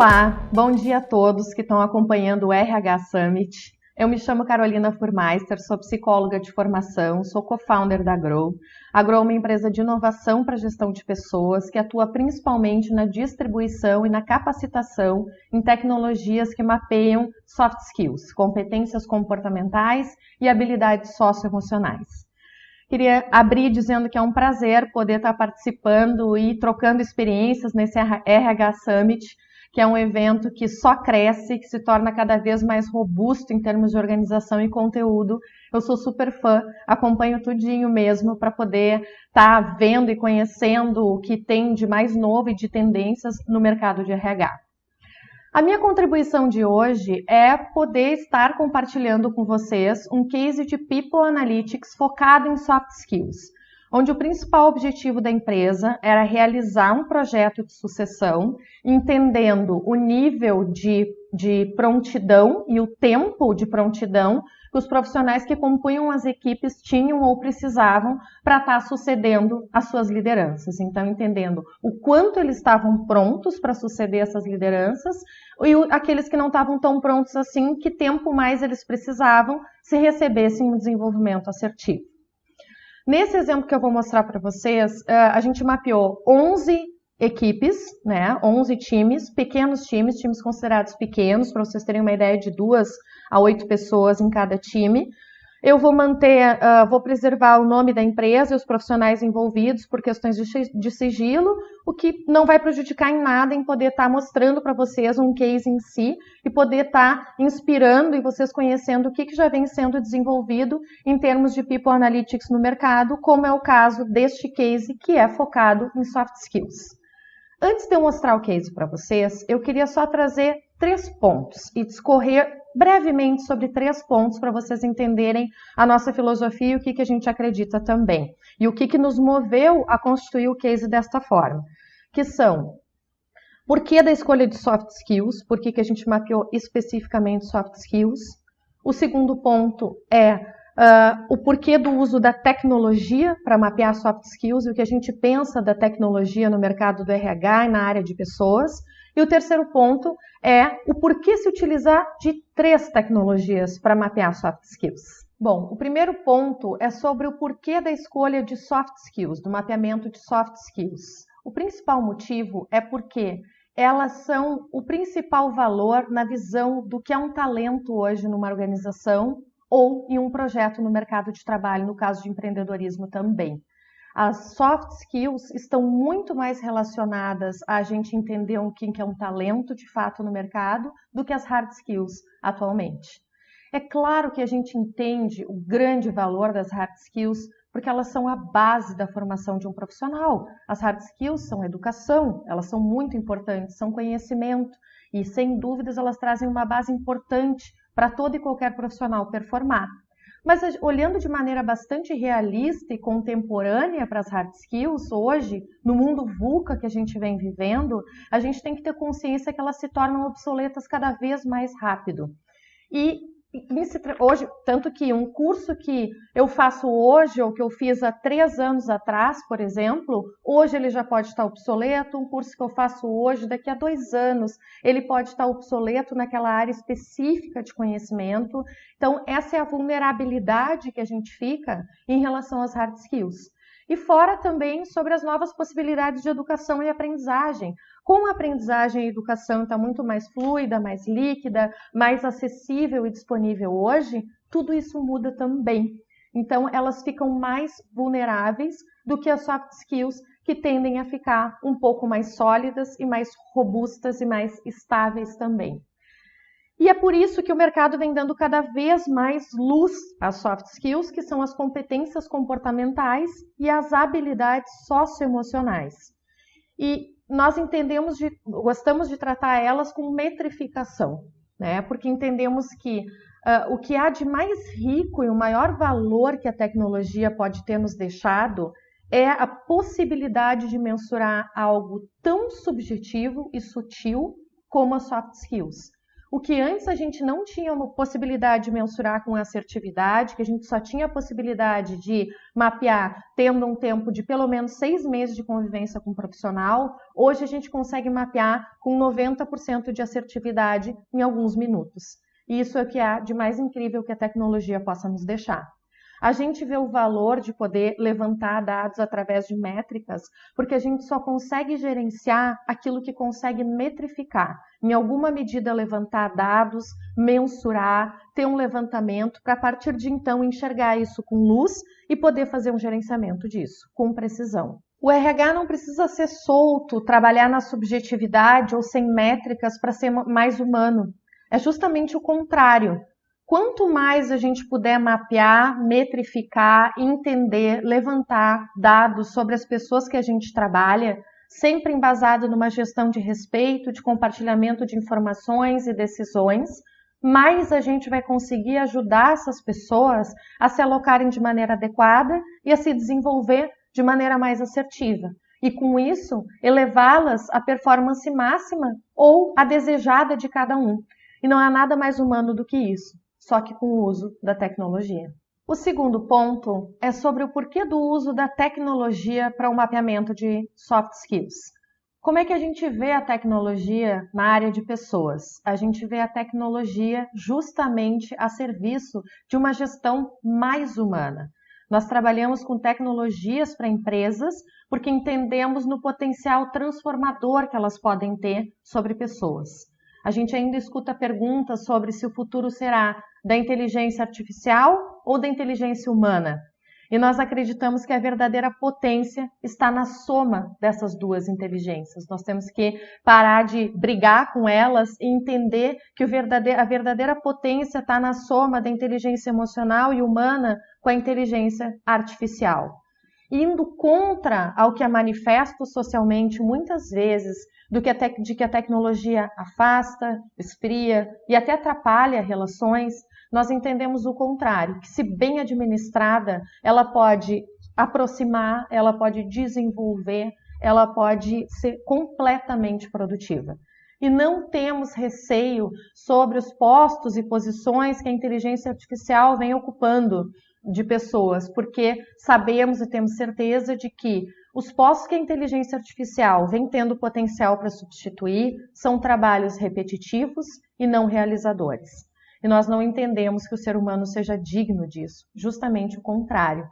Olá, bom dia a todos que estão acompanhando o RH Summit. Eu me chamo Carolina Furmeister, sou psicóloga de formação, sou co-founder da Grow. A Grow é uma empresa de inovação para gestão de pessoas que atua principalmente na distribuição e na capacitação em tecnologias que mapeiam soft skills, competências comportamentais e habilidades socioemocionais. Queria abrir dizendo que é um prazer poder estar participando e trocando experiências nesse RH Summit, que é um evento que só cresce, que se torna cada vez mais robusto em termos de organização e conteúdo. Eu sou super fã, acompanho tudinho mesmo para poder estar vendo e conhecendo o que tem de mais novo e de tendências no mercado de RH. A minha contribuição de hoje é poder estar compartilhando com vocês um case de People Analytics focado em soft skills, onde o principal objetivo da empresa era realizar um projeto de sucessão, entendendo o nível de prontidão e o tempo de prontidão que os profissionais que compunham as equipes tinham ou precisavam para estar sucedendo as suas lideranças. Então, entendendo o quanto eles estavam prontos para suceder essas lideranças e aqueles que não estavam tão prontos assim, que tempo mais eles precisavam se recebessem um desenvolvimento assertivo. Nesse exemplo que eu vou mostrar para vocês, a gente mapeou 11 equipes, 11 times, pequenos times considerados pequenos, para vocês terem uma ideia de 2 a 8 pessoas em cada time. Eu vou vou preservar o nome da empresa e os profissionais envolvidos por questões de sigilo, o que não vai prejudicar em nada em poder estar mostrando para vocês um case em si e poder estar inspirando e vocês conhecendo o que já vem sendo desenvolvido em termos de People Analytics no mercado, como é o caso deste case que é focado em soft skills. Antes de eu mostrar o case para vocês, eu queria só trazer 3 pontos e discorrer brevemente sobre 3 pontos para vocês entenderem a nossa filosofia e o que a gente acredita também. E o que nos moveu a constituir o case desta forma. Que são, por que da escolha de soft skills, por que a gente mapeou especificamente soft skills. O segundo ponto é o porquê do uso da tecnologia para mapear soft skills e o que a gente pensa da tecnologia no mercado do RH e na área de pessoas. E o terceiro ponto é o porquê se utilizar de 3 tecnologias para mapear soft skills. Bom, o primeiro ponto é sobre o porquê da escolha de soft skills, do mapeamento de soft skills. O principal motivo é porque elas são o principal valor na visão do que é um talento hoje numa organização ou em um projeto no mercado de trabalho, no caso de empreendedorismo também. As soft skills estão muito mais relacionadas a gente entender o que é um talento de fato no mercado do que as hard skills atualmente. É claro que a gente entende o grande valor das hard skills porque elas são a base da formação de um profissional. As hard skills são educação, elas são muito importantes, são conhecimento e sem dúvidas elas trazem uma base importante para todo e qualquer profissional performar. Mas olhando de maneira bastante realista e contemporânea para as hard skills, hoje, no mundo VUCA que a gente vem vivendo, a gente tem que ter consciência que elas se tornam obsoletas cada vez mais rápido. E hoje, tanto que um curso que eu faço hoje, ou que eu fiz há 3 anos atrás, por exemplo, hoje ele já pode estar obsoleto. Um curso que eu faço hoje, daqui a 2 anos, ele pode estar obsoleto naquela área específica de conhecimento. Então, essa é a vulnerabilidade que a gente fica em relação às hard skills. E fora também sobre as novas possibilidades de educação e aprendizagem. Como a aprendizagem e a educação está muito mais fluida, mais líquida, mais acessível e disponível hoje, tudo isso muda também. Então, elas ficam mais vulneráveis do que as soft skills, que tendem a ficar um pouco mais sólidas e mais robustas e mais estáveis também. E é por isso que o mercado vem dando cada vez mais luz às soft skills, que são as competências comportamentais e as habilidades socioemocionais. E nós gostamos de tratar elas com metrificação, porque entendemos que o que há de mais rico e o maior valor que a tecnologia pode ter nos deixado é a possibilidade de mensurar algo tão subjetivo e sutil como as soft skills. O que antes a gente não tinha uma possibilidade de mensurar com assertividade, que a gente só tinha a possibilidade de mapear tendo um tempo de pelo menos 6 meses de convivência com o profissional, hoje a gente consegue mapear com 90% de assertividade em alguns minutos. E isso é o que há de mais incrível que a tecnologia possa nos deixar. A gente vê o valor de poder levantar dados através de métricas, porque a gente só consegue gerenciar aquilo que consegue metrificar. Em alguma medida, levantar dados, mensurar, ter um levantamento, para a partir de então enxergar isso com luz e poder fazer um gerenciamento disso, com precisão. O RH não precisa ser solto, trabalhar na subjetividade ou sem métricas para ser mais humano. É justamente o contrário. Quanto mais a gente puder mapear, metrificar, entender, levantar dados sobre as pessoas que a gente trabalha, sempre embasado numa gestão de respeito, de compartilhamento de informações e decisões, mais a gente vai conseguir ajudar essas pessoas a se alocarem de maneira adequada e a se desenvolver de maneira mais assertiva. E com isso, elevá-las à performance máxima ou a desejada de cada um. E não há nada mais humano do que isso, só que com o uso da tecnologia. O segundo ponto é sobre o porquê do uso da tecnologia para o mapeamento de soft skills. Como é que a gente vê a tecnologia na área de pessoas? A gente vê a tecnologia justamente a serviço de uma gestão mais humana. Nós trabalhamos com tecnologias para empresas porque entendemos no potencial transformador que elas podem ter sobre pessoas. A gente ainda escuta perguntas sobre se o futuro será da inteligência artificial ou da inteligência humana. E nós acreditamos que a verdadeira potência está na soma dessas duas inteligências. Nós temos que parar de brigar com elas e entender que a verdadeira potência está na soma da inteligência emocional e humana com a inteligência artificial. Indo contra ao que é manifesto socialmente muitas vezes, de que a tecnologia afasta, esfria e até atrapalha relações, nós entendemos o contrário, que se bem administrada, ela pode aproximar, ela pode desenvolver, ela pode ser completamente produtiva. E não temos receio sobre os postos e posições que a inteligência artificial vem ocupando de pessoas, porque sabemos e temos certeza de que os postos que a inteligência artificial vem tendo potencial para substituir são trabalhos repetitivos e não realizadores. E nós não entendemos que o ser humano seja digno disso, justamente o contrário.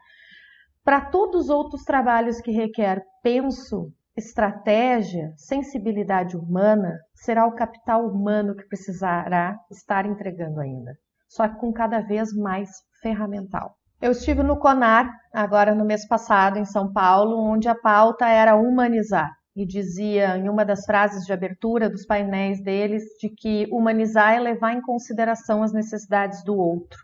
Para todos os outros trabalhos que requer penso, estratégia, sensibilidade humana, será o capital humano que precisará estar entregando ainda, só que com cada vez mais ferramental. Eu estive no CONAR, agora no mês passado, em São Paulo, onde a pauta era humanizar. E dizia em uma das frases de abertura dos painéis deles, de que humanizar é levar em consideração as necessidades do outro.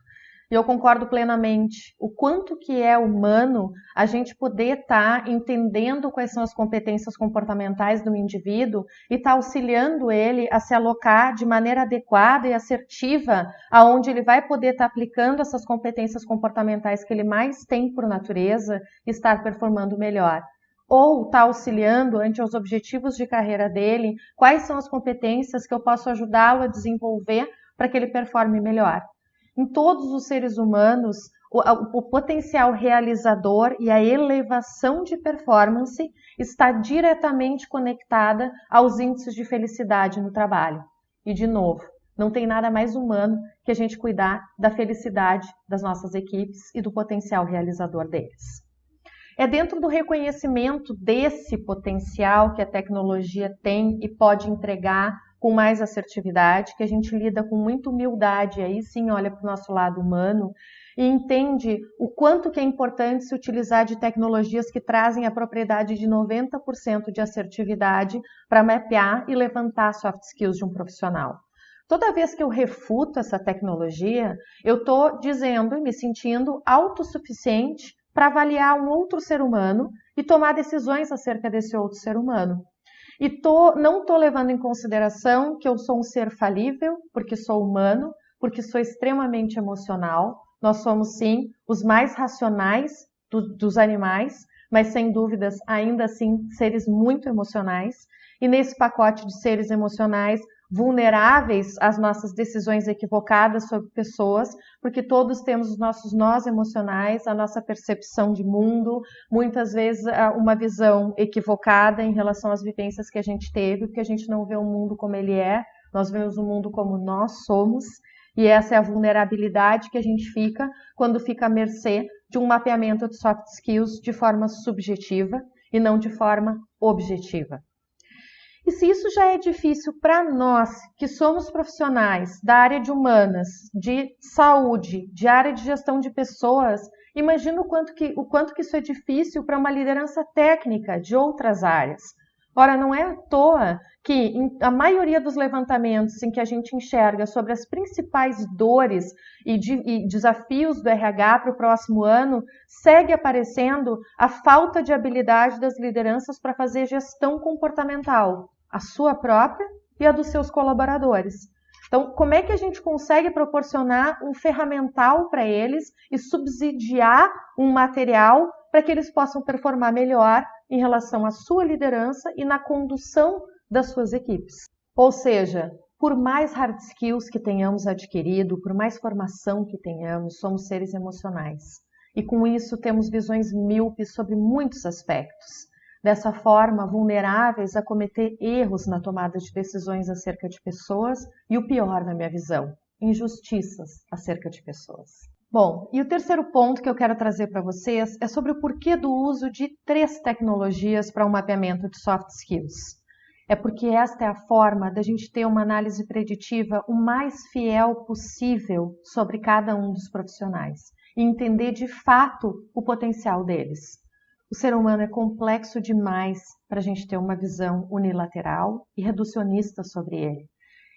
E eu concordo plenamente. O quanto que é humano a gente poder estar entendendo quais são as competências comportamentais do indivíduo e estar auxiliando ele a se alocar de maneira adequada e assertiva, aonde ele vai poder estar aplicando essas competências comportamentais que ele mais tem por natureza e estar performando melhor. Ou estar auxiliando ante os objetivos de carreira dele, quais são as competências que eu posso ajudá-lo a desenvolver para que ele performe melhor. Em todos os seres humanos, o potencial realizador e a elevação de performance está diretamente conectada aos índices de felicidade no trabalho. E, de novo, não tem nada mais humano que a gente cuidar da felicidade das nossas equipes e do potencial realizador deles. É dentro do reconhecimento desse potencial que a tecnologia tem e pode entregar com mais assertividade, que a gente lida com muita humildade, aí sim olha para o nosso lado humano e entende o quanto que é importante se utilizar de tecnologias que trazem a propriedade de 90% de assertividade para mapear e levantar soft skills de um profissional. Toda vez que eu refuto essa tecnologia, eu estou dizendo e me sentindo autossuficiente para avaliar um outro ser humano e tomar decisões acerca desse outro ser humano. E não estou levando em consideração que eu sou um ser falível, porque sou humano, porque sou extremamente emocional. Nós somos, sim, os mais racionais dos animais, mas, sem dúvidas, ainda assim, seres muito emocionais. E nesse pacote de seres emocionais, vulneráveis às nossas decisões equivocadas sobre pessoas, porque todos temos os nossos nós emocionais, a nossa percepção de mundo, muitas vezes uma visão equivocada em relação às vivências que a gente teve, porque a gente não vê o mundo como ele é, nós vemos o mundo como nós somos, e essa é a vulnerabilidade que a gente fica quando fica à mercê de um mapeamento de soft skills de forma subjetiva e não de forma objetiva. E se isso já é difícil para nós, que somos profissionais da área de humanas, de saúde, de área de gestão de pessoas, imagina o quanto que isso é difícil para uma liderança técnica de outras áreas. Ora, não é à toa que a maioria dos levantamentos em que a gente enxerga sobre as principais dores e desafios do RH para o próximo ano, segue aparecendo a falta de habilidade das lideranças para fazer gestão comportamental, a sua própria e a dos seus colaboradores. Então, como é que a gente consegue proporcionar um ferramental para eles e subsidiar um material para que eles possam performar melhor em relação à sua liderança e na condução das suas equipes? Ou seja, por mais hard skills que tenhamos adquirido, por mais formação que tenhamos, somos seres emocionais. E com isso temos visões míopes sobre muitos aspectos. Dessa forma, vulneráveis a cometer erros na tomada de decisões acerca de pessoas e o pior, na minha visão, injustiças acerca de pessoas. Bom, e o terceiro ponto que eu quero trazer para vocês é sobre o porquê do uso de 3 tecnologias para um mapeamento de soft skills. É porque esta é a forma da gente ter uma análise preditiva o mais fiel possível sobre cada um dos profissionais e entender de fato o potencial deles. O ser humano é complexo demais para a gente ter uma visão unilateral e reducionista sobre ele.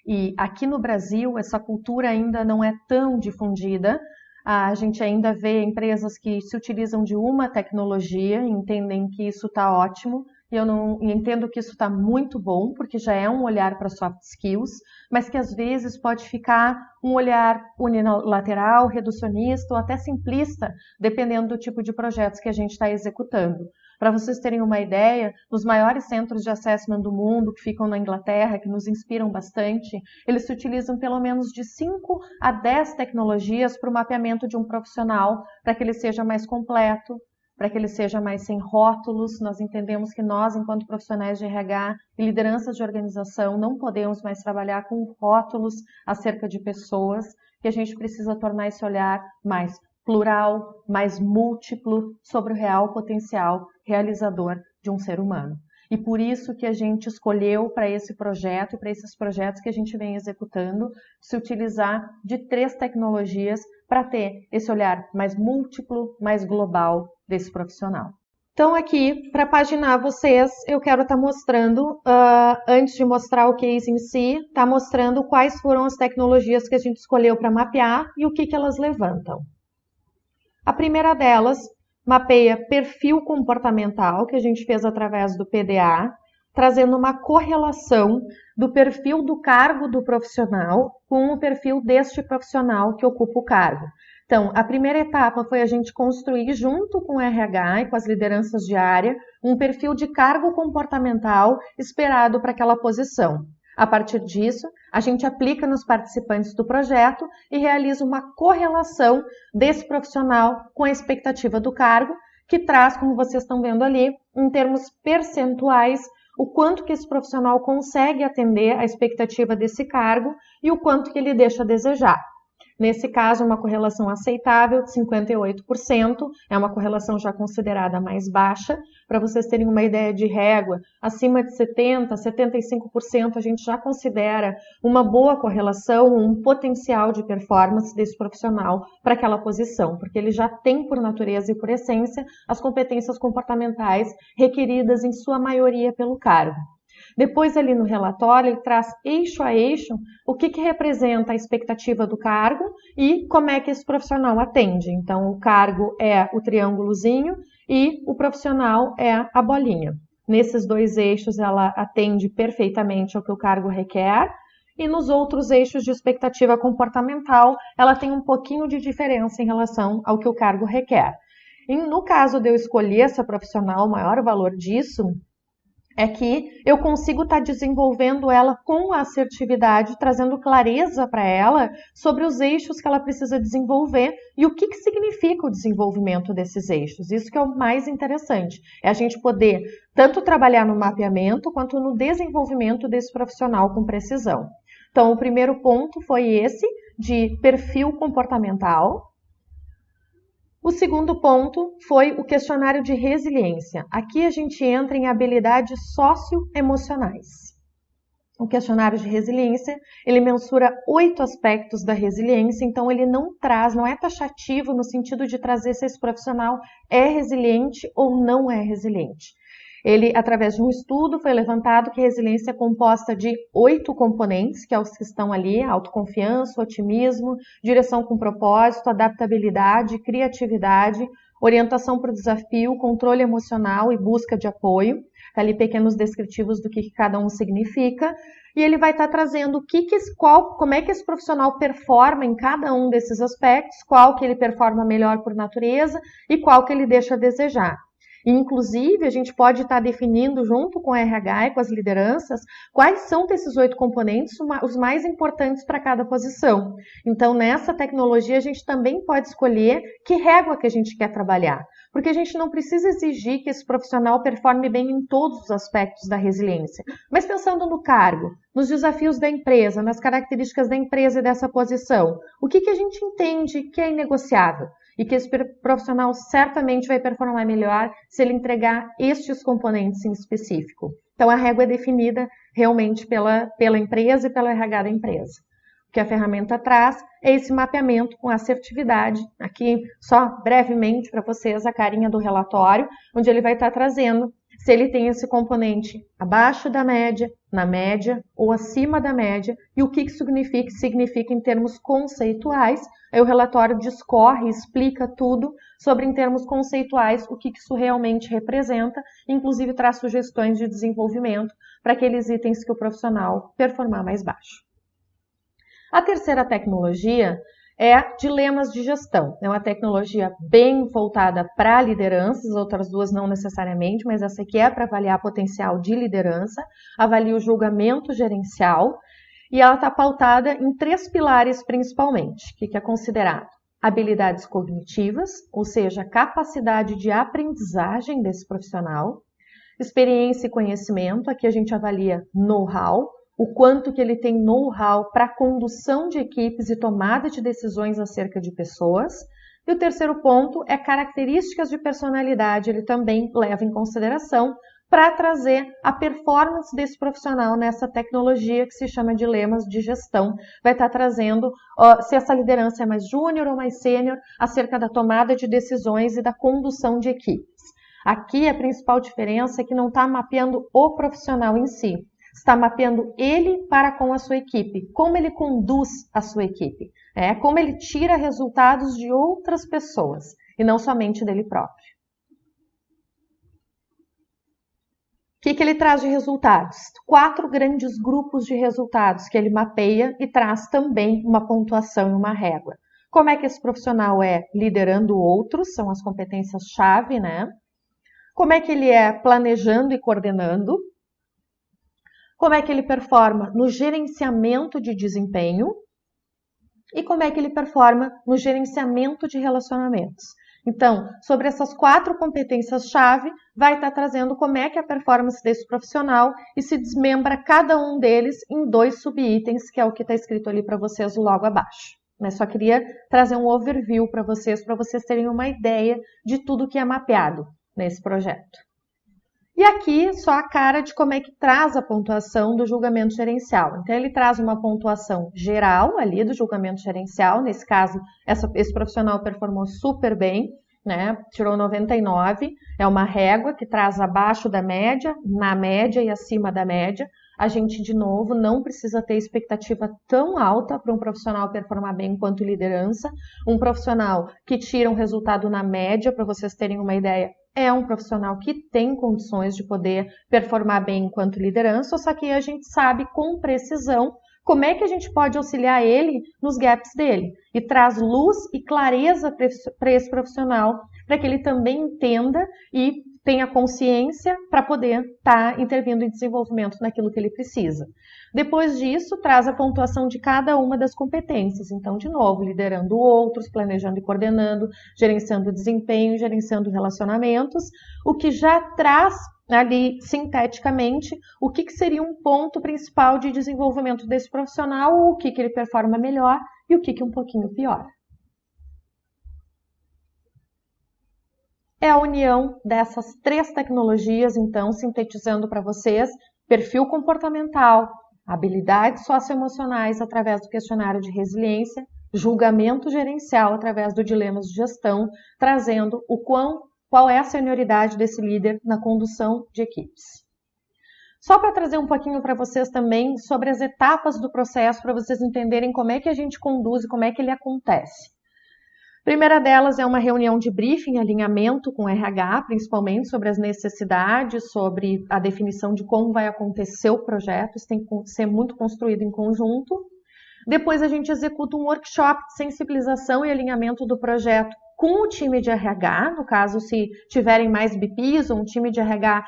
E aqui no Brasil, essa cultura ainda não é tão difundida. A gente ainda vê empresas que se utilizam de uma tecnologia e entendem que isso está ótimo. E eu não entendo que isso está muito bom, porque já é um olhar para soft skills, mas que às vezes pode ficar um olhar unilateral, reducionista ou até simplista, dependendo do tipo de projetos que a gente está executando. Para vocês terem uma ideia, nos maiores centros de assessment do mundo, que ficam na Inglaterra, que nos inspiram bastante, eles se utilizam pelo menos de 5 a 10 tecnologias para o mapeamento de um profissional, para que ele seja mais completo, para que ele seja mais sem rótulos. Nós entendemos que nós, enquanto profissionais de RH e lideranças de organização, não podemos mais trabalhar com rótulos acerca de pessoas, que a gente precisa tornar esse olhar mais plural, mais múltiplo sobre o real potencial realizador de um ser humano. E por isso que a gente escolheu para esse projeto, para esses projetos que a gente vem executando, se utilizar de 3 tecnologias para ter esse olhar mais múltiplo, mais global desse profissional. Então aqui, para paginar vocês, eu quero estar mostrando, antes de mostrar o case em si, estar mostrando quais foram as tecnologias que a gente escolheu para mapear e o que elas levantam. A primeira delas mapeia perfil comportamental, que a gente fez através do PDA, trazendo uma correlação do perfil do cargo do profissional com o perfil deste profissional que ocupa o cargo. Então, a primeira etapa foi a gente construir, junto com o RH e com as lideranças de área, um perfil de cargo comportamental esperado para aquela posição. A partir disso, a gente aplica nos participantes do projeto e realiza uma correlação desse profissional com a expectativa do cargo, que traz, como vocês estão vendo ali, em termos percentuais, o quanto que esse profissional consegue atender a expectativa desse cargo e o quanto que ele deixa a desejar. Nesse caso, uma correlação aceitável de 58%, é uma correlação já considerada mais baixa. Para vocês terem uma ideia de régua, acima de 70%, 75% a gente já considera uma boa correlação, um potencial de performance desse profissional para aquela posição, porque ele já tem por natureza e por essência as competências comportamentais requeridas em sua maioria pelo cargo. Depois, ali no relatório, ele traz eixo a eixo o que representa a expectativa do cargo e como é que esse profissional atende. Então, o cargo é o triângulozinho e o profissional é a bolinha. Nesses 2 eixos, ela atende perfeitamente ao que o cargo requer e nos outros eixos de expectativa comportamental, ela tem um pouquinho de diferença em relação ao que o cargo requer. E no caso de eu escolher essa profissional, o maior valor disso é que eu consigo estar desenvolvendo ela com assertividade, trazendo clareza para ela sobre os eixos que ela precisa desenvolver e o que significa o desenvolvimento desses eixos. Isso que é o mais interessante, é a gente poder tanto trabalhar no mapeamento quanto no desenvolvimento desse profissional com precisão. Então, o primeiro ponto foi esse, de perfil comportamental. O segundo ponto foi o questionário de resiliência. Aqui a gente entra em habilidades socioemocionais. O questionário de resiliência, ele mensura 8 aspectos da resiliência, então ele não é taxativo no sentido de trazer se esse profissional é resiliente ou não é resiliente. Ele, através de um estudo, foi levantado que a resiliência é composta de 8 componentes, que é os que estão ali: autoconfiança, otimismo, direção com propósito, adaptabilidade, criatividade, orientação para o desafio, controle emocional e busca de apoio. Tá ali pequenos descritivos do que cada um significa. E ele vai estar trazendo como é que esse profissional performa em cada um desses aspectos, qual que ele performa melhor por natureza e qual que ele deixa a desejar. Inclusive, a gente pode estar definindo junto com o RH e com as lideranças quais são desses 8 componentes os mais importantes para cada posição. Então, nessa tecnologia, a gente também pode escolher que régua que a gente quer trabalhar, porque a gente não precisa exigir que esse profissional performe bem em todos os aspectos da resiliência, mas pensando no cargo, nos desafios da empresa, nas características da empresa e dessa posição, o que a gente entende que é inegociável? E que esse profissional certamente vai performar melhor se ele entregar estes componentes em específico. Então, a régua é definida realmente pela empresa e pelo RH da empresa. O que a ferramenta traz é esse mapeamento com assertividade. Aqui, só brevemente para vocês, a carinha do relatório, onde ele vai estar trazendo se ele tem esse componente abaixo da média, na média ou acima da média, e o que significa em termos conceituais. Aí o relatório discorre, explica tudo sobre, em termos conceituais, o que isso realmente representa, inclusive traz sugestões de desenvolvimento para aqueles itens que o profissional performar mais baixo. A terceira tecnologia é dilemas de gestão. É uma tecnologia bem voltada para a liderança, as outras duas não necessariamente, mas essa aqui é para avaliar potencial de liderança, avalia o julgamento gerencial, e ela está pautada em 3 pilares principalmente. O que é considerado? Habilidades cognitivas, ou seja, capacidade de aprendizagem desse profissional, experiência e conhecimento, aqui a gente avalia know-how, o quanto que ele tem know-how para condução de equipes e tomada de decisões acerca de pessoas. E o terceiro ponto é características de personalidade, ele também leva em consideração para trazer a performance desse profissional nessa tecnologia que se chama dilemas de gestão. Vai estar trazendo se essa liderança é mais júnior ou mais sênior, acerca da tomada de decisões e da condução de equipes. Aqui a principal diferença é que não está mapeando o profissional em si, está mapeando ele para com a sua equipe, como ele conduz a sua equipe, como ele tira resultados de outras pessoas e não somente dele próprio. O que ele traz de resultados? 4 grandes grupos de resultados que ele mapeia e traz também uma pontuação e uma régua. Como é que esse profissional é liderando outros, são as competências-chave, né? Como é que ele é planejando e coordenando? Como é que ele performa no gerenciamento de desempenho e como é que ele performa no gerenciamento de relacionamentos. Então, sobre essas 4 competências-chave, vai estar trazendo como é que é a performance desse profissional e se desmembra cada um deles em 2 subitens, que é o que está escrito ali para vocês logo abaixo. Mas só queria trazer um overview para vocês terem uma ideia de tudo que é mapeado nesse projeto. E aqui só a cara de como é que traz a pontuação do julgamento gerencial. Então ele traz uma pontuação geral ali do julgamento gerencial, nesse caso esse profissional performou super bem, né? Tirou 99, é uma régua que traz abaixo da média, na média e acima da média. A gente, de novo, não precisa ter expectativa tão alta para um profissional performar bem enquanto liderança. Um profissional que tira um resultado na média, para vocês terem uma ideia, é um profissional que tem condições de poder performar bem enquanto liderança, só que a gente sabe com precisão como é que a gente pode auxiliar ele nos gaps dele e traz luz e clareza para esse profissional, para que ele também entenda e tenha consciência para poder estar intervindo em desenvolvimento naquilo que ele precisa. Depois disso, traz a pontuação de cada uma das competências. Então, de novo, liderando outros, planejando e coordenando, gerenciando desempenho, gerenciando relacionamentos, o que já traz ali, sinteticamente, o que seria um ponto principal de desenvolvimento desse profissional, o que ele performa melhor e o que um pouquinho pior. É a união dessas 3 tecnologias, então, sintetizando para vocês, perfil comportamental, habilidades socioemocionais através do questionário de resiliência, julgamento gerencial através do dilemas de gestão, trazendo qual é a senioridade desse líder na condução de equipes. Só para trazer um pouquinho para vocês também sobre as etapas do processo, para vocês entenderem como é que a gente conduz e como é que ele acontece. A primeira delas é uma reunião de briefing, alinhamento com o RH, principalmente sobre as necessidades, sobre a definição de como vai acontecer o projeto, isso tem que ser muito construído em conjunto. Depois a gente executa um workshop de sensibilização e alinhamento do projeto com o time de RH, no caso, se tiverem mais BPs ou um time de RH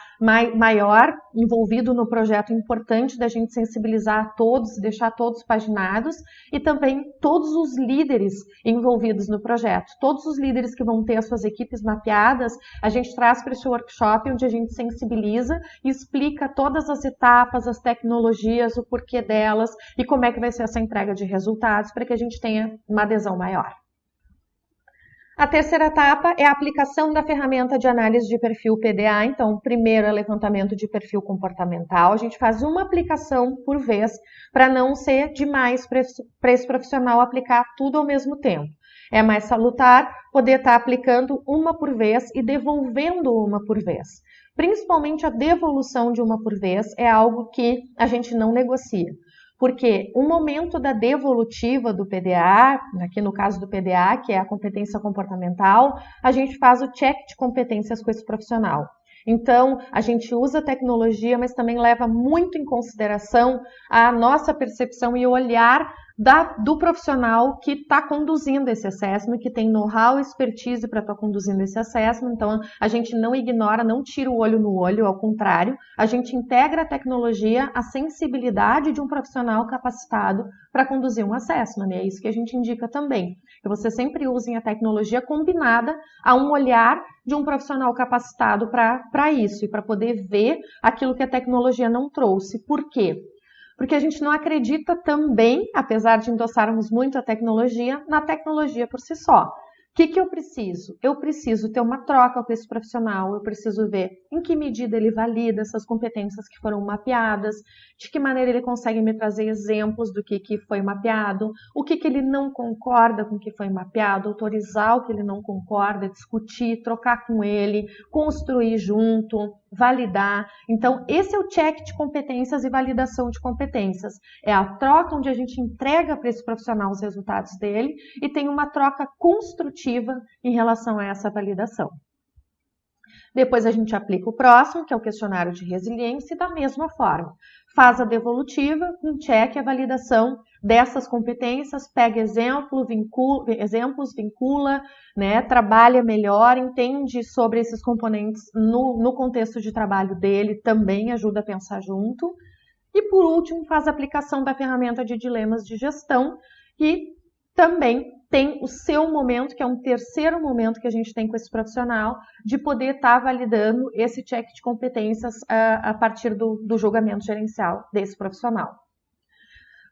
maior envolvido no projeto, importante da gente sensibilizar todos, deixar todos paginados, e também todos os líderes envolvidos no projeto. Todos os líderes que vão ter as suas equipes mapeadas, a gente traz para esse workshop onde a gente sensibiliza e explica todas as etapas, as tecnologias, o porquê delas e como é que vai ser essa entrega de resultados para que a gente tenha uma adesão maior. A terceira etapa é a aplicação da ferramenta de análise de perfil PDA. Então, primeiro é levantamento de perfil comportamental. A gente faz uma aplicação por vez para não ser demais para esse profissional aplicar tudo ao mesmo tempo. É mais salutar poder estar aplicando uma por vez e devolvendo uma por vez. Principalmente a devolução de uma por vez é algo que a gente não negocia. Porque o momento da devolutiva do PDA, aqui no caso do PDA, que é a competência comportamental, a gente faz o check de competências com esse profissional. Então, a gente usa a tecnologia, mas também leva muito em consideração a nossa percepção e o olhar do profissional que está conduzindo esse assessment, que tem know-how e expertise para estar conduzindo esse assessment. Então, a gente não ignora, não tira o olho no olho, ao contrário, a gente integra a tecnologia à sensibilidade de um profissional capacitado para conduzir um assessment. E é isso que a gente indica também, que vocês sempre usem a tecnologia combinada a um olhar de um profissional capacitado para isso e para poder ver aquilo que a tecnologia não trouxe. Por quê? Porque a gente não acredita também, apesar de endossarmos muito a tecnologia, na tecnologia por si só. O que eu preciso? Eu preciso ter uma troca com esse profissional, eu preciso ver em que medida ele valida essas competências que foram mapeadas, de que maneira ele consegue me trazer exemplos do que foi mapeado, o que ele não concorda com o que foi mapeado, autorizar o que ele não concorda, discutir, trocar com ele, construir junto, validar. Então, esse é o check de competências e validação de competências. É a troca onde a gente entrega para esse profissional os resultados dele e tem uma troca construtiva em relação a essa validação. Depois a gente aplica o próximo, que é o questionário de resiliência, e da mesma forma, faz a devolutiva, um check, a validação dessas competências, pega exemplos, vincula, né, trabalha melhor, entende sobre esses componentes no contexto de trabalho dele, também ajuda a pensar junto. E por último, faz a aplicação da ferramenta de dilemas de gestão e também tem o seu momento, que é um terceiro momento que a gente tem com esse profissional, de poder estar validando esse check de competências a partir do julgamento gerencial desse profissional.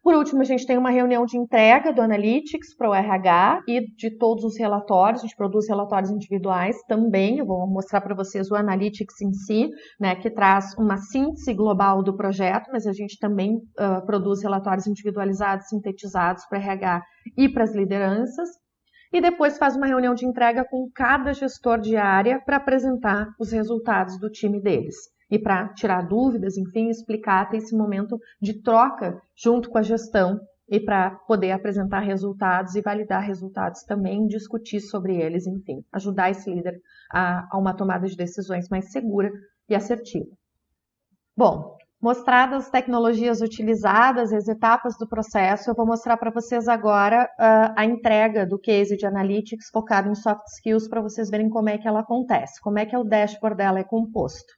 Por último, a gente tem uma reunião de entrega do Analytics para o RH e de todos os relatórios. A gente produz relatórios individuais também. Eu vou mostrar para vocês o Analytics em si, né, que traz uma síntese global do projeto, mas a gente também produz relatórios individualizados, sintetizados para o RH e para as lideranças. E depois faz uma reunião de entrega com cada gestor de área para apresentar os resultados do time deles. E para tirar dúvidas, enfim, explicar, ter esse momento de troca junto com a gestão e para poder apresentar resultados e validar resultados também, discutir sobre eles, enfim, ajudar esse líder a uma tomada de decisões mais segura e assertiva. Bom, Mostradas as tecnologias utilizadas, as etapas do processo, eu vou mostrar para vocês agora a entrega do case de Analytics focado em soft skills para vocês verem como é que ela acontece, como é que o dashboard dela é composto.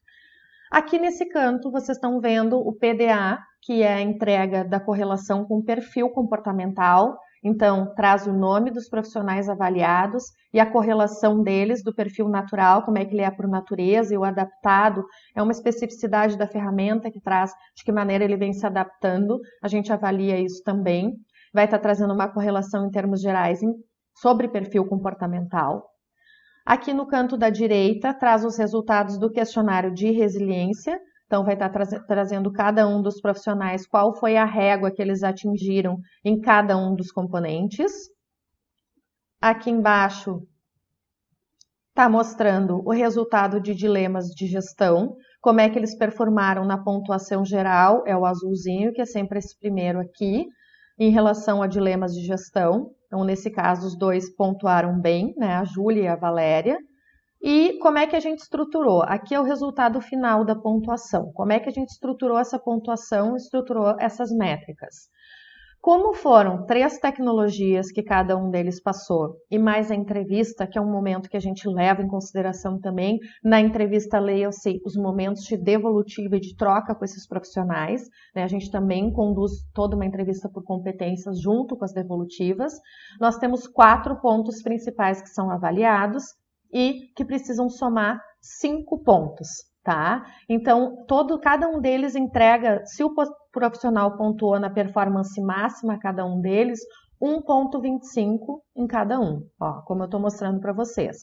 Aqui nesse canto vocês estão vendo o PDA, que é a entrega da correlação com o perfil comportamental. Então, traz o nome dos profissionais avaliados e a correlação deles do perfil natural, como é que ele é por natureza, e o adaptado é uma especificidade da ferramenta que traz de que maneira ele vem se adaptando. A gente avalia isso também. Vai estar trazendo uma correlação em termos gerais sobre perfil comportamental. Aqui no canto da direita, traz os resultados do questionário de resiliência. Então, vai estar trazendo cada um dos profissionais qual foi a régua que eles atingiram em cada um dos componentes. Aqui embaixo está mostrando o resultado de dilemas de gestão, como é que eles performaram na pontuação geral, é o azulzinho, que é sempre esse primeiro aqui, em relação a dilemas de gestão. Então, nesse caso, os dois pontuaram bem, né? A Júlia e a Valéria. E como é que a gente estruturou? Aqui é o resultado final da pontuação. Como é que a gente estruturou essa pontuação, estruturou essas métricas? Como foram 3 tecnologias que cada um deles passou, e mais a entrevista, que é um momento que a gente leva em consideração também, na entrevista leiam-se os momentos de devolutiva e de troca com esses profissionais, né? A gente também conduz toda uma entrevista por competências junto com as devolutivas. Nós temos 4 pontos principais que são avaliados, e que precisam somar 5 pontos, tá? Então, cada um deles entrega, se o profissional pontuou na performance máxima, cada um deles, 1,25 em cada um, ó, como eu estou mostrando para vocês.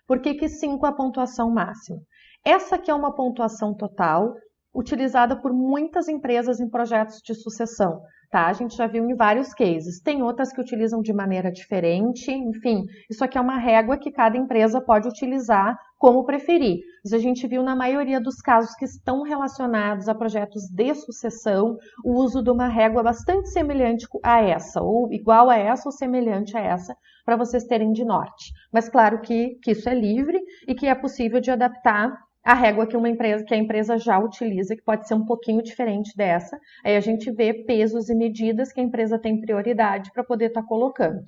Por que 5 é a pontuação máxima? Essa aqui é uma pontuação total, utilizada por muitas empresas em projetos de sucessão, tá? A gente já viu em vários cases. Tem outras que utilizam de maneira diferente, enfim, isso aqui é uma régua que cada empresa pode utilizar como preferir. Mas a gente viu na maioria dos casos que estão relacionados a projetos de sucessão, o uso de uma régua bastante semelhante a essa, ou igual a essa ou semelhante a essa, para vocês terem de norte. Mas claro que isso é livre e que é possível de adaptar a régua que a empresa já utiliza, que pode ser um pouquinho diferente dessa. Aí a gente vê pesos e medidas que a empresa tem prioridade para poder estar colocando.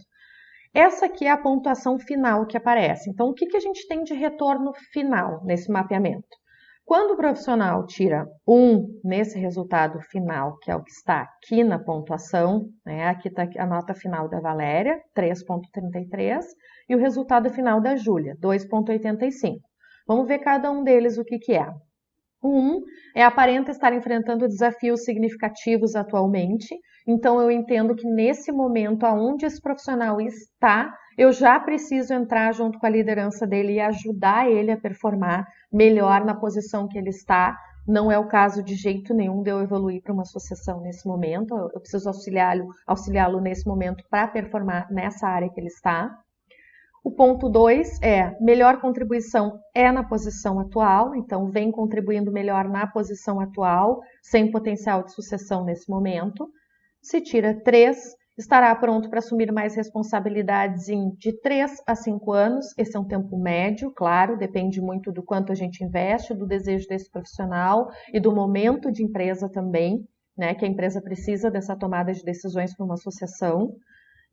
Essa aqui é a pontuação final que aparece. Então, o que a gente tem de retorno final nesse mapeamento? Quando o profissional tira 1 nesse resultado final, que é o que está aqui na pontuação, né? Aqui está a nota final da Valéria, 3,33, e o resultado final da Júlia, 2,85. Vamos ver cada um deles o que é. O 1 aparenta estar enfrentando desafios significativos atualmente, então eu entendo que nesse momento, aonde esse profissional está, eu já preciso entrar junto com a liderança dele e ajudar ele a performar melhor na posição que ele está. Não é o caso de jeito nenhum de eu evoluir para uma sucessão nesse momento, eu preciso auxiliá-lo nesse momento para performar nessa área que ele está. O ponto 2 melhor contribuição é na posição atual, então vem contribuindo melhor na posição atual, sem potencial de sucessão nesse momento. Se tira 3, estará pronto para assumir mais responsabilidades de 3 a 5 anos. Esse é um tempo médio, claro, depende muito do quanto a gente investe, do desejo desse profissional e do momento de empresa também, né, que a empresa precisa dessa tomada de decisões para uma sucessão.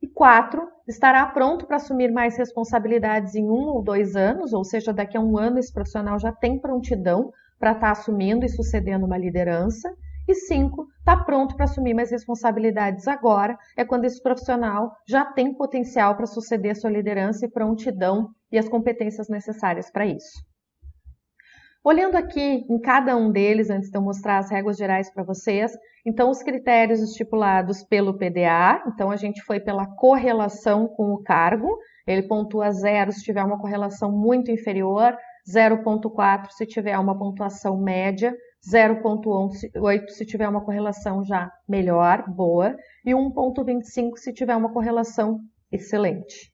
E 4, estará pronto para assumir mais responsabilidades em 1 ou 2 anos, ou seja, daqui a 1 ano esse profissional já tem prontidão para estar assumindo e sucedendo uma liderança. E 5, está pronto para assumir mais responsabilidades agora, é quando esse profissional já tem potencial para suceder sua liderança e prontidão e as competências necessárias para isso. Olhando aqui em cada um deles, antes de eu mostrar as regras gerais para vocês, então os critérios estipulados pelo PDA, então a gente foi pela correlação com o cargo, ele pontua 0 se tiver uma correlação muito inferior, 0,4 se tiver uma pontuação média, 0,8 se tiver uma correlação já melhor, boa, e 1,25 se tiver uma correlação excelente.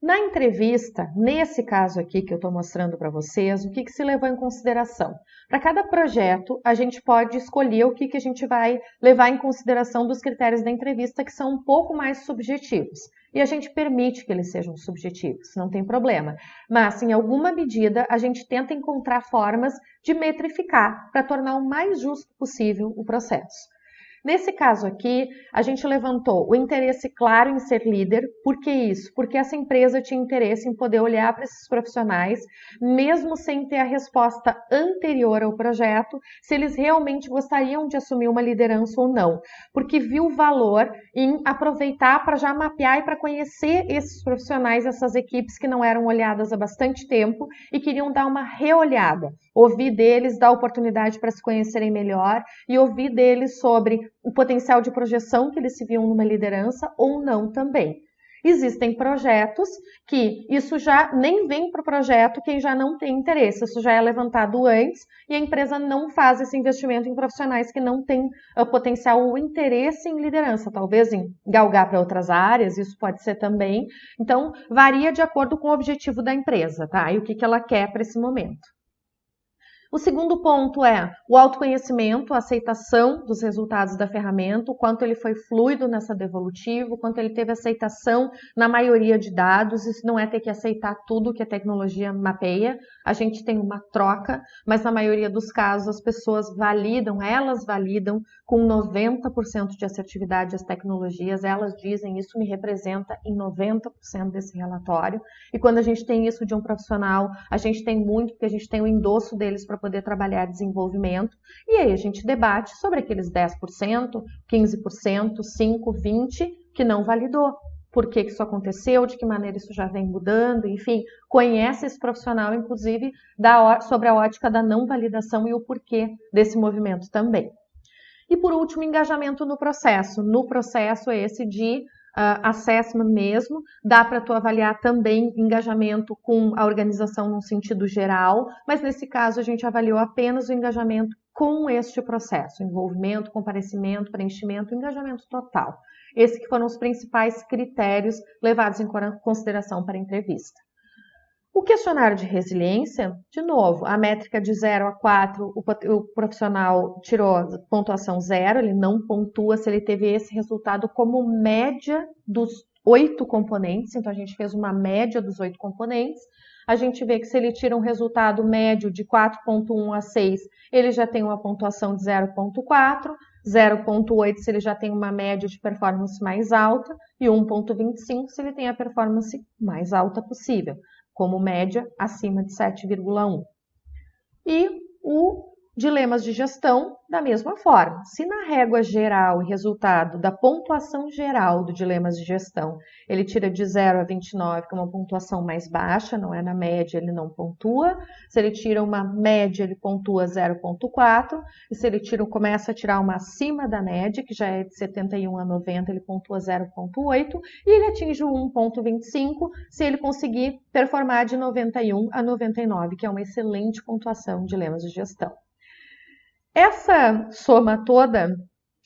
Na entrevista, nesse caso aqui que eu estou mostrando para vocês, o que se levou em consideração? Para cada projeto, a gente pode escolher o que a gente vai levar em consideração dos critérios da entrevista, que são um pouco mais subjetivos. E a gente permite que eles sejam subjetivos, não tem problema. Mas, em alguma medida, a gente tenta encontrar formas de metrificar para tornar o mais justo possível o processo. Nesse caso aqui, a gente levantou o interesse claro em ser líder. Por que isso? Porque essa empresa tinha interesse em poder olhar para esses profissionais, mesmo sem ter a resposta anterior ao projeto, se eles realmente gostariam de assumir uma liderança ou não. Porque viu valor em aproveitar para já mapear e para conhecer esses profissionais, essas equipes que não eram olhadas há bastante tempo e queriam dar uma reolhada. Ouvir deles, dar oportunidade para se conhecerem melhor e ouvir deles sobre o potencial de projeção que eles se viam numa liderança ou não também. Existem projetos que isso já nem vem para o projeto quem já não tem interesse, isso já é levantado antes e a empresa não faz esse investimento em profissionais que não têm potencial ou interesse em liderança, talvez em galgar para outras áreas, isso pode ser também. Então, varia de acordo com o objetivo da empresa, tá? E o que ela quer para esse momento. O segundo ponto é o autoconhecimento, a aceitação dos resultados da ferramenta, o quanto ele foi fluido nessa devolutiva, o quanto ele teve aceitação na maioria de dados. Isso não é ter que aceitar tudo que a tecnologia mapeia, a gente tem uma troca, mas na maioria dos casos as pessoas validam, elas validam com 90% de assertividade as tecnologias, elas dizem isso me representa em 90% desse relatório. E quando a gente tem isso de um profissional, a gente tem muito, porque a gente tem o endosso deles para poder trabalhar desenvolvimento, e aí a gente debate sobre aqueles 10%, 15%, 5%, 20% que não validou. Por que isso aconteceu, de que maneira isso já vem mudando, enfim, conhece esse profissional, inclusive, sobre a ótica da não validação e o porquê desse movimento também. E por último, engajamento no processo. No processo esse de assessment mesmo, dá para tu avaliar também engajamento com a organização num sentido geral, mas nesse caso a gente avaliou apenas o engajamento com este processo, envolvimento, comparecimento, preenchimento, engajamento total. Esses que foram os principais critérios levados em consideração para a entrevista. O questionário de resiliência, de novo, a métrica de 0 a 4, o profissional tirou pontuação 0, ele não pontua se ele teve esse resultado como média dos 8 componentes, então a gente fez uma média dos 8 componentes. A gente vê que se ele tira um resultado médio de 4,1 a 6, ele já tem uma pontuação de 0,4, 0,8 se ele já tem uma média de performance mais alta e 1,25 se ele tem a performance mais alta possível, como média acima de 7,1. E o dilemas de gestão, da mesma forma. Se na régua geral e resultado da pontuação geral do dilemas de gestão, ele tira de 0 a 29, que é uma pontuação mais baixa, não é na média, ele não pontua. Se ele tira uma média, ele pontua 0,4. E se ele começa a tirar uma acima da média, que já é de 71 a 90, ele pontua 0,8. E ele atinge o 1,25 se ele conseguir performar de 91 a 99, que é uma excelente pontuação de dilemas de gestão. Essa soma toda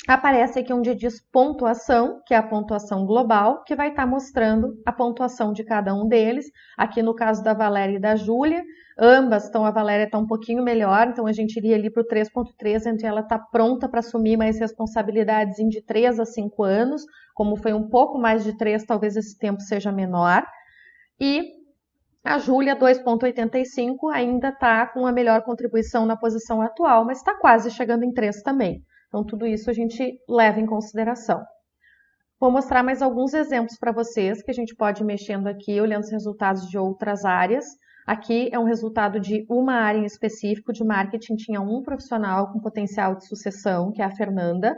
aparece aqui onde diz pontuação, que é a pontuação global, que vai estar mostrando a pontuação de cada um deles. Aqui no caso da Valéria e da Júlia, ambas a Valéria está um pouquinho melhor, então a gente iria ali para o 3,3, onde ela está pronta para assumir mais responsabilidades de 3 a 5 anos, como foi um pouco mais de 3, talvez esse tempo seja menor. E a Júlia, 2,85, ainda está com a melhor contribuição na posição atual, mas está quase chegando em 3 também. Então, tudo isso a gente leva em consideração. Vou mostrar mais alguns exemplos para vocês, que a gente pode ir mexendo aqui, olhando os resultados de outras áreas. Aqui é um resultado de uma área em específico de marketing. Tinha um profissional com potencial de sucessão, que é a Fernanda,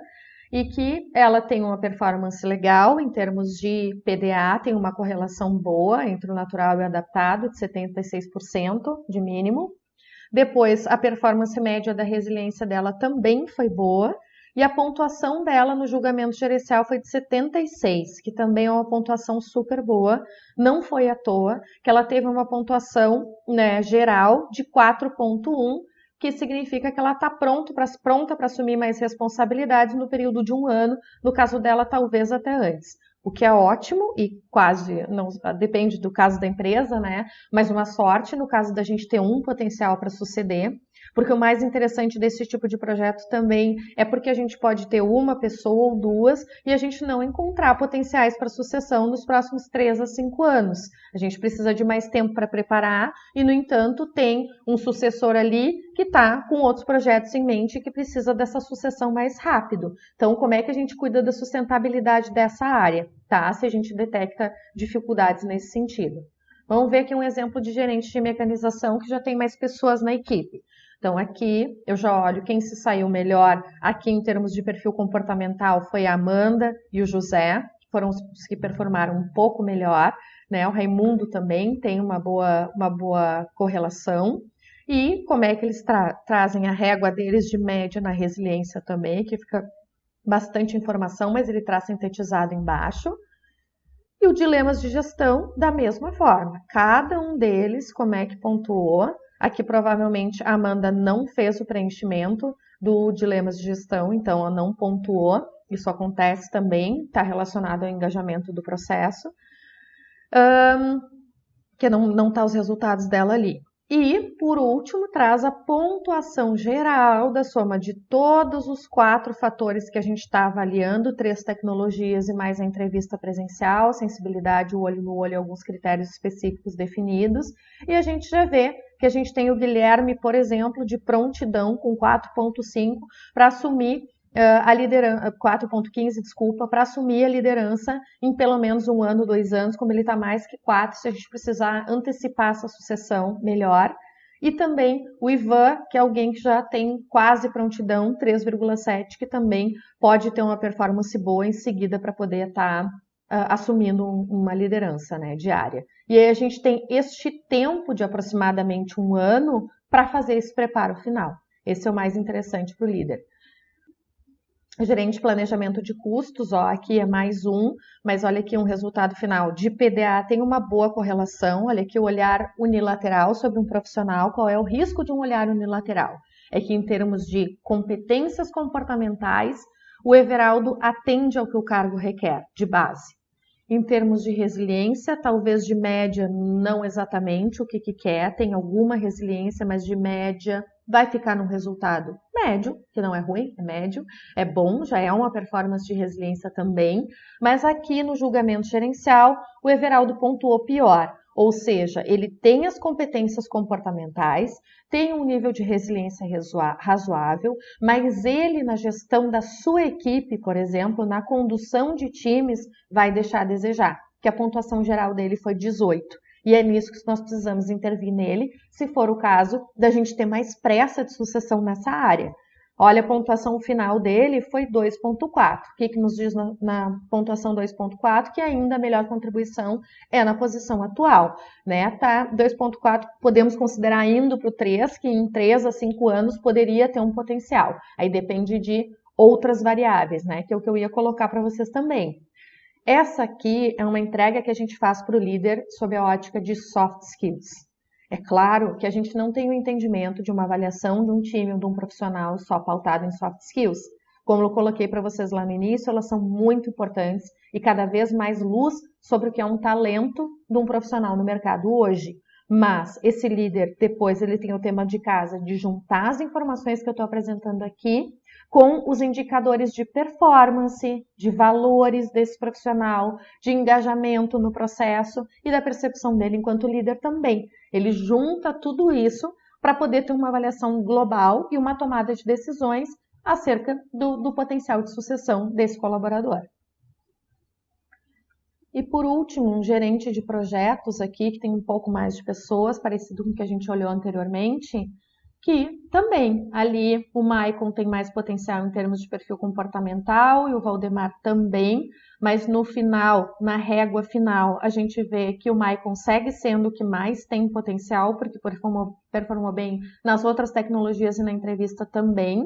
e que ela tem uma performance legal em termos de PDA, tem uma correlação boa entre o natural e o adaptado, de 76% de mínimo. Depois, a performance média da resiliência dela também foi boa, e a pontuação dela no julgamento gerencial foi de 76, que também é uma pontuação super boa, não foi à toa, que ela teve uma pontuação, geral de 4,1, que significa que ela está pronta para assumir mais responsabilidades no período de 1 ano, no caso dela, talvez até antes. o que é ótimo e quase, não depende do caso da empresa, né? Mas uma sorte no caso da gente ter um potencial para suceder, porque o mais interessante desse tipo de projeto também é porque a gente pode ter uma pessoa ou duas e a gente não encontrar potenciais para sucessão nos próximos 3 a 5 anos. A gente precisa de mais tempo para preparar e, no entanto, tem um sucessor ali que está com outros projetos em mente que precisa dessa sucessão mais rápido. Então, como é que a gente cuida da sustentabilidade dessa área, tá? Se a gente detecta dificuldades nesse sentido. Vamos ver aqui um exemplo de gerente de mecanização que já tem mais pessoas na equipe. Então, aqui eu já olho quem se saiu melhor aqui em termos de perfil comportamental foi a Amanda e o José, que foram os que performaram um pouco melhor, né? O Raimundo também tem uma boa correlação. E como é que eles trazem a régua deles de média na resiliência também, que fica bastante informação, mas ele traz sintetizado embaixo. E o dilemas de gestão, da mesma forma. Cada um deles, como é que pontuou. Aqui, provavelmente, a Amanda não fez o preenchimento do dilemas de gestão, então ela não pontuou. Isso acontece também, está relacionado ao engajamento do processo. Que não tá os resultados dela ali. E, por último, traz a pontuação geral da soma de todos os 4 fatores que a gente está avaliando, 3 tecnologias e mais a entrevista presencial, sensibilidade, o olho no olho, alguns critérios específicos definidos. E a gente já vê que a gente tem o Guilherme, por exemplo, de prontidão com 4.5 para assumir a liderança, 4.15, desculpa, para assumir a liderança em pelo menos 1 ano, 2 anos, como ele está mais que 4, se a gente precisar antecipar essa sucessão, melhor. E também o Ivan, que é alguém que já tem quase prontidão, 3,7, que também pode ter uma performance boa em seguida para poder estar assumindo uma liderança, né, diária. E aí a gente tem este tempo de aproximadamente 1 ano para fazer esse preparo final. Esse é o mais interessante para o líder. Gerente de planejamento de custos, ó, aqui é mais um, mas olha aqui um resultado final de PDA tem uma boa correlação, olha aqui o olhar unilateral sobre um profissional, qual é o risco de um olhar unilateral? É que em termos de competências comportamentais, o Everaldo atende ao que o cargo requer, de base. Em termos de resiliência, talvez de média não exatamente o que quer, tem alguma resiliência, mas de média vai ficar num resultado médio, que não é ruim, é médio, é bom, já é uma performance de resiliência também, mas aqui no julgamento gerencial, o Everaldo pontuou pior, ou seja, ele tem as competências comportamentais, tem um nível de resiliência razoável, mas ele na gestão da sua equipe, por exemplo, na condução de times, vai deixar a desejar, que a pontuação geral dele foi 18. E é nisso que nós precisamos intervir nele, se for o caso da gente ter mais pressa de sucessão nessa área. Olha, a pontuação final dele foi 2.4. O que nos diz na pontuação 2.4? Que ainda a melhor contribuição é na posição atual, né? Tá, 2.4 podemos considerar indo para o 3, que em 3 a 5 anos poderia ter um potencial. Aí depende de outras variáveis, né? Que é o que eu ia colocar para vocês também. Essa aqui é uma entrega que a gente faz para o líder sob a ótica de soft skills. É claro que a gente não tem o entendimento de uma avaliação de um time ou de um profissional só pautado em soft skills. Como eu coloquei para vocês lá no início, elas são muito importantes e cada vez mais luz sobre o que é um talento de um profissional no mercado hoje. Mas esse líder, depois, ele tem o tema de casa de juntar as informações que eu estou apresentando aqui com os indicadores de performance, de valores desse profissional, de engajamento no processo e da percepção dele enquanto líder também. Ele junta tudo isso para poder ter uma avaliação global e uma tomada de decisões acerca do potencial de sucessão desse colaborador. E por último, um gerente de projetos aqui, que tem um pouco mais de pessoas, parecido com o que a gente olhou anteriormente, que também ali o Maicon tem mais potencial em termos de perfil comportamental e o Valdemar também, mas no final, na régua final, a gente vê que o Maicon segue sendo o que mais tem potencial, porque performou bem nas outras tecnologias e na entrevista também.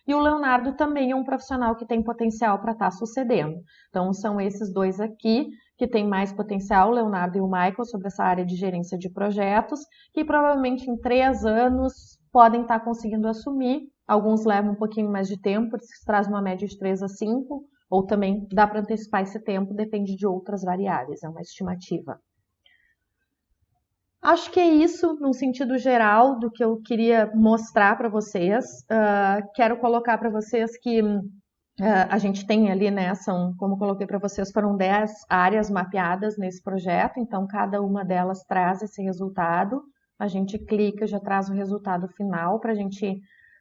E o Leonardo também é um profissional que tem potencial para estar sucedendo. Então, são esses dois aqui que têm mais potencial, o Leonardo e o Michael, sobre essa área de gerência de projetos, que provavelmente em 3 anos podem estar conseguindo assumir. Alguns levam um pouquinho mais de tempo, isso traz uma média de 3 a 5, Ou também dá para antecipar esse tempo, depende de outras variáveis, é uma estimativa. Acho que é isso, no sentido geral, do que eu queria mostrar para vocês. Quero colocar para vocês que a gente tem ali, né, como eu coloquei para vocês, foram 10 áreas mapeadas nesse projeto, então cada uma delas traz esse resultado. A gente clica, já traz o resultado final para a gente,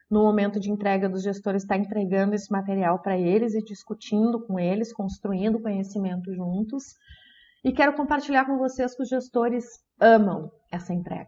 no momento de entrega dos gestores, estar entregando esse material para eles e discutindo com eles, construindo conhecimento juntos. E quero compartilhar com vocês que os gestores amam essa entrega.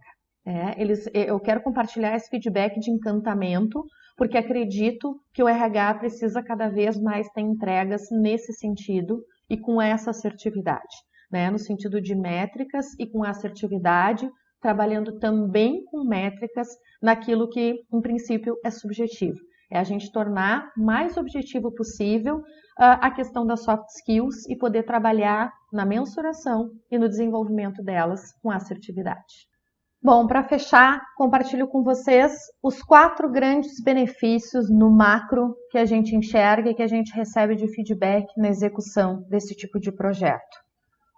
Eu quero compartilhar esse feedback de encantamento, porque acredito que o RH precisa cada vez mais ter entregas nesse sentido e com essa assertividade, né? No sentido de métricas e com assertividade, trabalhando também com métricas naquilo que, em princípio, é subjetivo. É a gente tornar mais objetivo possível a questão das soft skills e poder trabalhar na mensuração e no desenvolvimento delas com assertividade. Bom, para fechar, compartilho com vocês os 4 grandes benefícios no macro que a gente enxerga e que a gente recebe de feedback na execução desse tipo de projeto.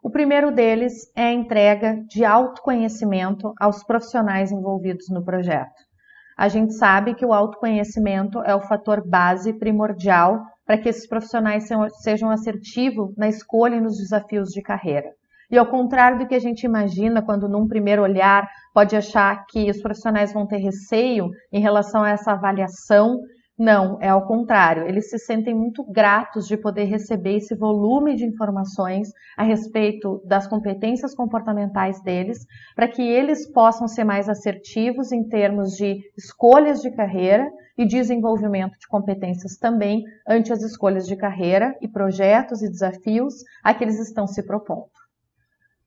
O primeiro deles é a entrega de autoconhecimento aos profissionais envolvidos no projeto. A gente sabe que o autoconhecimento é o fator base primordial para que esses profissionais sejam assertivos na escolha e nos desafios de carreira. E ao contrário do que a gente imagina, quando num primeiro olhar pode achar que os profissionais vão ter receio em relação a essa avaliação, não, é ao contrário. Eles se sentem muito gratos de poder receber esse volume de informações a respeito das competências comportamentais deles, para que eles possam ser mais assertivos em termos de escolhas de carreira e desenvolvimento de competências também ante as escolhas de carreira e projetos e desafios a que eles estão se propondo.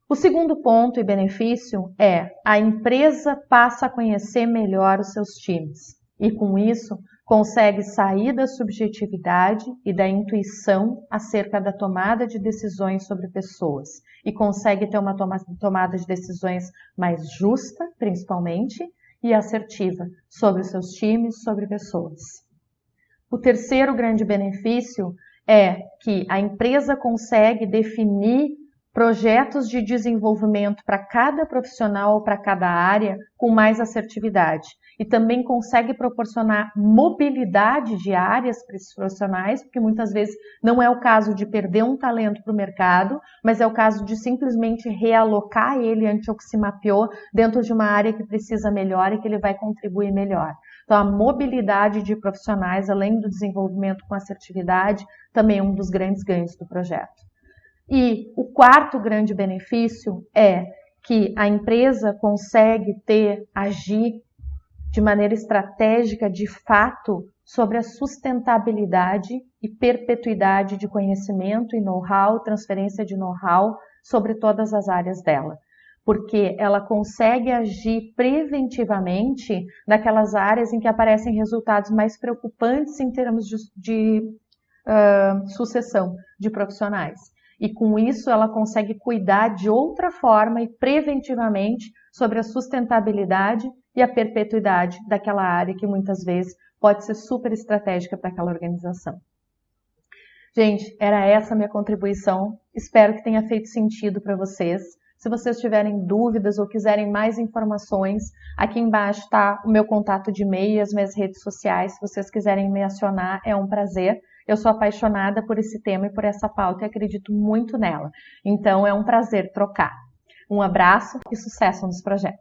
O segundo ponto e benefício é a empresa passa a conhecer melhor os seus times e, com isso, consegue sair da subjetividade e da intuição acerca da tomada de decisões sobre pessoas e consegue ter uma tomada de decisões mais justa, principalmente, e assertiva sobre os seus times, sobre pessoas. O terceiro grande benefício é que a empresa consegue definir projetos de desenvolvimento para cada profissional ou para cada área com mais assertividade e também consegue proporcionar mobilidade de áreas para esses profissionais, porque muitas vezes não é o caso de perder um talento para o mercado, mas é o caso de simplesmente realocar ele ante o que se mapeou dentro de uma área que precisa melhor e que ele vai contribuir melhor. Então, a mobilidade de profissionais, além do desenvolvimento com assertividade, também é um dos grandes ganhos do projeto. E o quarto grande benefício é que a empresa consegue agir de maneira estratégica, de fato, sobre a sustentabilidade e perpetuidade de conhecimento e know-how, transferência de know-how sobre todas as áreas dela. Porque ela consegue agir preventivamente naquelas áreas em que aparecem resultados mais preocupantes em termos de sucessão de profissionais. E com isso ela consegue cuidar de outra forma e preventivamente sobre a sustentabilidade e a perpetuidade daquela área que muitas vezes pode ser super estratégica para aquela organização. Gente, era essa a minha contribuição. Espero que tenha feito sentido para vocês. Se vocês tiverem dúvidas ou quiserem mais informações, aqui embaixo está o meu contato de e-mail e as minhas redes sociais. Se vocês quiserem me acionar, é um prazer. Eu sou apaixonada por esse tema e por essa pauta e acredito muito nela. Então, é um prazer trocar. Um abraço e sucesso nos projetos.